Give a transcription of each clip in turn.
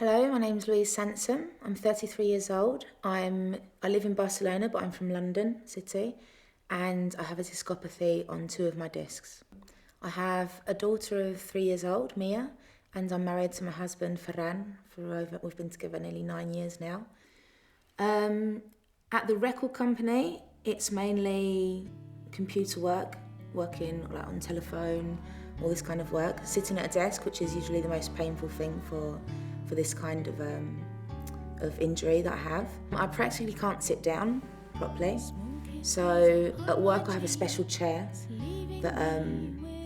Hello, my name's Louise Sansom. I'm 33 years old. I live in Barcelona, but I'm from London City, and I have a discopathy on 2 of my discs. I have a daughter of 3 years old, Mia, and I'm married to my husband, Ferran. We've been together nearly 9 years now. At the record company, it's mainly computer work, working like on telephone, all this kind of work, sitting at a desk, which is usually the most painful thing for this kind of injury that I have. I practically can't sit down properly. So at work I have a special chair that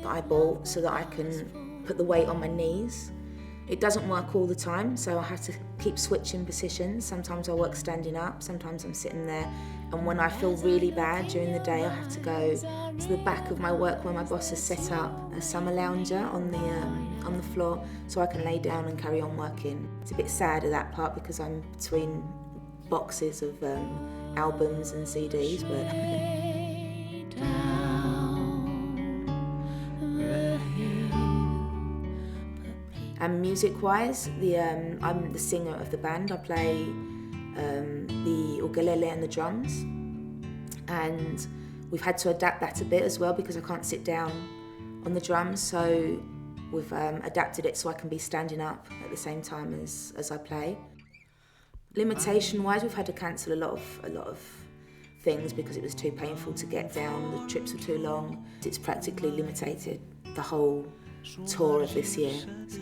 I bought so that I can put the weight on my knees. It doesn't work all the time, so I have to keep switching positions. Sometimes I work standing up, sometimes I'm sitting there. And when I feel really bad during the day, I have to go to the back of my work where my boss has set up a summer lounger on the floor so I can lay down and carry on working. It's a bit sad at that part because I'm between boxes of albums and CDs, but and music-wise, I'm the singer of the band. I play the ukulele and the drums, and we've had to adapt that a bit as well because I can't sit down on the drums, so we've adapted it so I can be standing up at the same time as I play. Limitation-wise, we've had to cancel a lot of things because it was too painful to get down, the trips were too long. It's practically limited the whole tour of this year. So.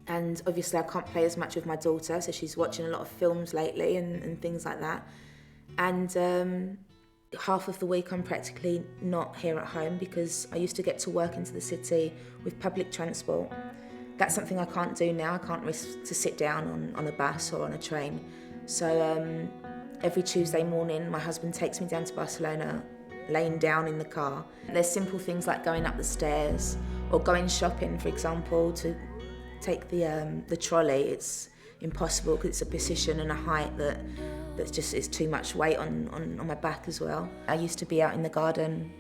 And obviously I can't play as much with my daughter, so she's watching a lot of films lately and things like that. And half of the week I'm practically not here at home because I used to get to work into the city with public transport. That's something I can't do now. I can't risk to sit down on a bus or on a train. So every Tuesday morning my husband takes me down to Barcelona, laying down in the car. There's simple things like going up the stairs or going shopping, for example, to take the trolley. It's impossible because it's a position and a height that's just is too much weight on my back as well. I used to be out in the garden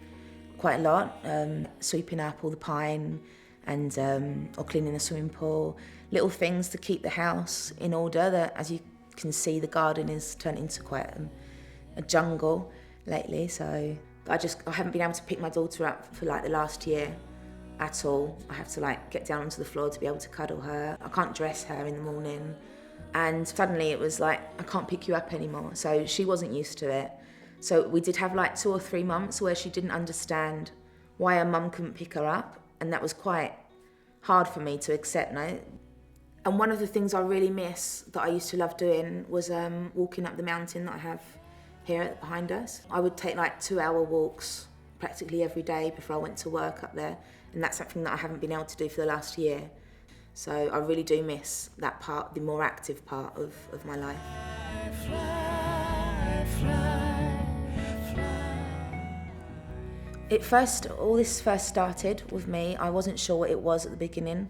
quite a lot, sweeping up all the pine and or cleaning the swimming pool. Little things to keep the house in order. That, as you can see, the garden is turned into quite a jungle lately. So I haven't been able to pick my daughter up for like the last year at all. I have to like get down onto the floor to be able to cuddle her. I can't dress her in the morning. And suddenly it was like, I can't pick you up anymore. So she wasn't used to it. So we did have like 2 or 3 months where she didn't understand why her mum couldn't pick her up. And that was quite hard for me to accept now. And one of the things I really miss that I used to love doing was walking up the mountain that I have here behind us. I would take like 2-hour walks practically every day before I went to work up there. And that's something that I haven't been able to do for the last year. So I really do miss that part, the more active part of my life. All this first started with me. I wasn't sure what it was at the beginning.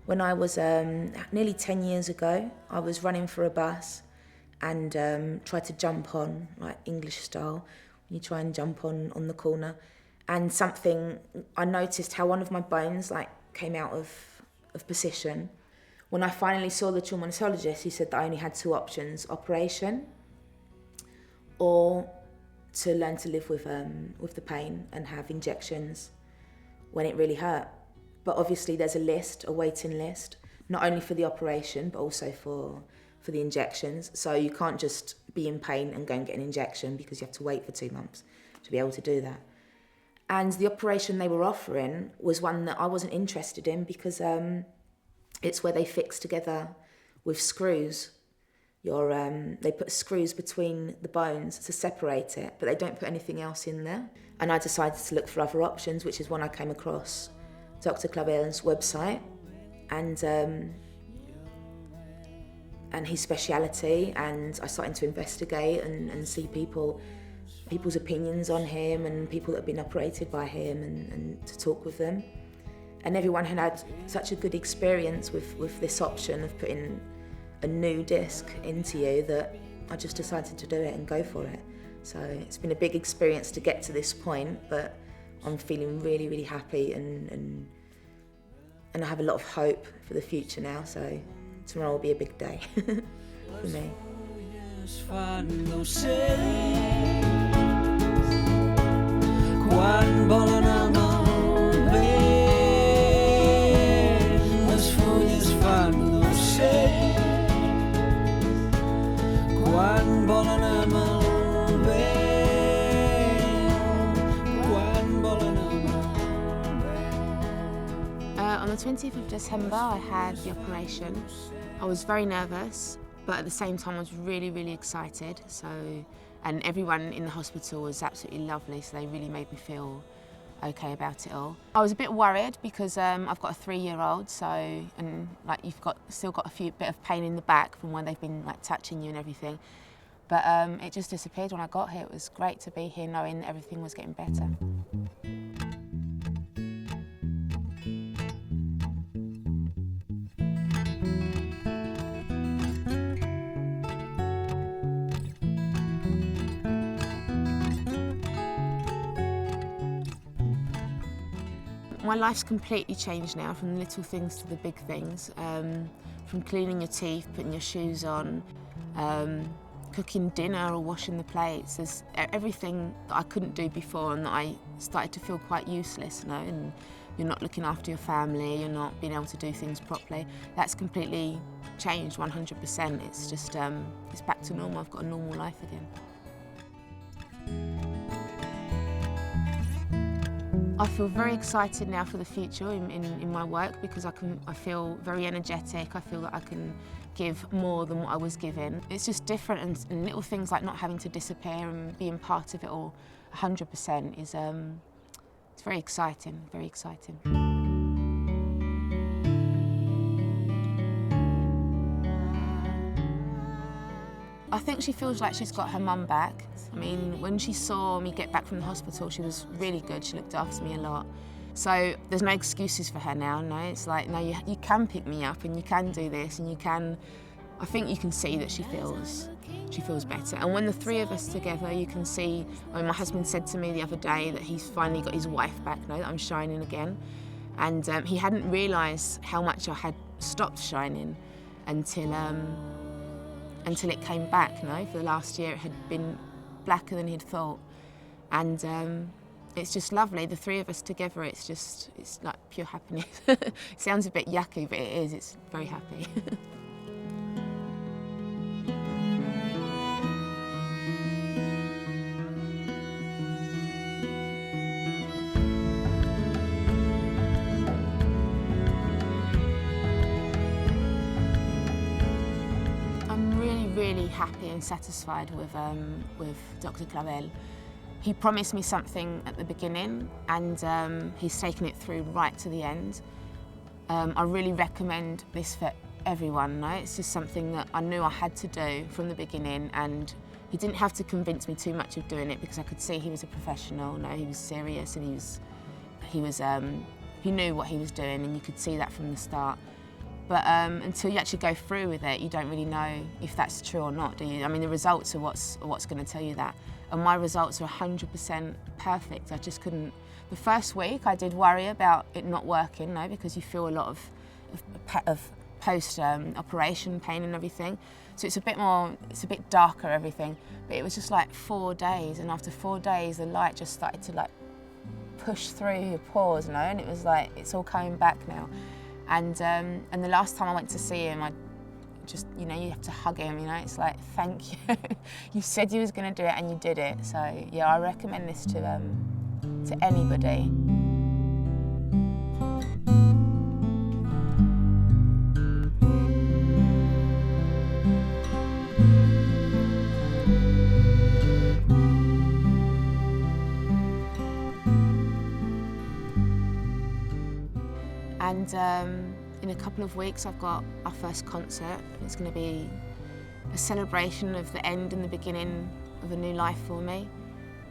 When I was nearly 10 years ago, I was running for a bus and tried to jump on, like English style, when you try and jump on the corner. And I noticed how one of my bones like came out of position. When I finally saw the traumatologist, he said that I only had 2 options: operation or to learn to live with the pain and have injections when it really hurt. But obviously there's a waiting list, not only for the operation but also for the injections. So you can't just be in pain and go and get an injection because you have to wait for 2 months to be able to do that. And the operation they were offering was one that I wasn't interested in because it's where they fix together with screws. They put screws between the bones to separate it, but they don't put anything else in there. And I decided to look for other options, which is when I came across Dr. Clavel's website and his speciality, and I started to investigate and see people's opinions on him and people that have been operated by him and to talk with them. And everyone had such a good experience with this option of putting a new disc into you that I just decided to do it and go for it. So it's been a big experience to get to this point, but I'm feeling really, really happy and and I have a lot of hope for the future now, so tomorrow will be a big day for me. On the 20th of December, I had the operation. I was very nervous, but at the same time I was really, really excited. And everyone in the hospital was absolutely lovely, so they really made me feel okay about it all. I was a bit worried because I've got a 3-year-old, and like still got a bit of pain in the back from when they've been like touching you and everything. But it just disappeared when I got here. It was great to be here knowing that everything was getting better. My life's completely changed now, from the little things to the big things. From cleaning your teeth, putting your shoes on, cooking dinner or washing the plates. There's everything that I couldn't do before and that I started to feel quite useless, you know, and you're not looking after your family, you're not being able to do things properly. That's completely changed 100%. It's just, it's back to normal. I've got a normal life again. I feel very excited now for the future in my work because I feel very energetic. I feel that I can give more than what I was given. It's just different, and little things like not having to disappear and being part of it all 100% is it's very exciting, very exciting. I think she feels like she's got her mum back. I mean, when she saw me get back from the hospital, she was really good. She looked after me a lot. So there's no excuses for her now, no? It's like, no, you can pick me up and you can do this and you can... I think you can see that she feels better. And when the three of us together, you can see... I mean, my husband said to me the other day that he's finally got his wife back now, that I'm shining again. And he hadn't realised how much I had stopped shining until it came back, you know. For the last year it had been blacker than he'd thought. And it's just lovely, the three of us together, it's like pure happiness. It sounds a bit yucky, but it is, it's very happy. Really happy and satisfied with Dr. Clavel. He promised me something at the beginning, and he's taken it through right to the end. I really recommend this for everyone. No? It's just something that I knew I had to do from the beginning, and he didn't have to convince me too much of doing it because I could see he was a professional. No, he was serious, and he knew what he was doing, and you could see that from the start. But until you actually go through with it, you don't really know if that's true or not, do you? I mean, the results are what's going to tell you that. And my results are 100% perfect. I just couldn't... The first week, I did worry about it not working, no, because you feel a lot of post-operation pain and everything. So it's a bit darker, everything. But it was just like 4 days, and after 4 days, the light just started to like push through your pores, you know, and it was like, it's all coming back now. And the last time I went to see him, I just, you know, you have to hug him, you know, it's like, thank you. You said you was going to do it and you did it. So yeah, I recommend this to anybody. And in a couple of weeks, I've got our first concert. It's going to be a celebration of the end and the beginning of a new life for me.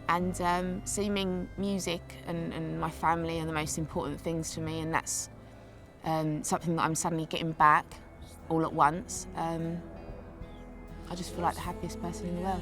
And seeming music and my family are the most important things to me, and that's something that I'm suddenly getting back all at once. I just feel like the happiest person in the world.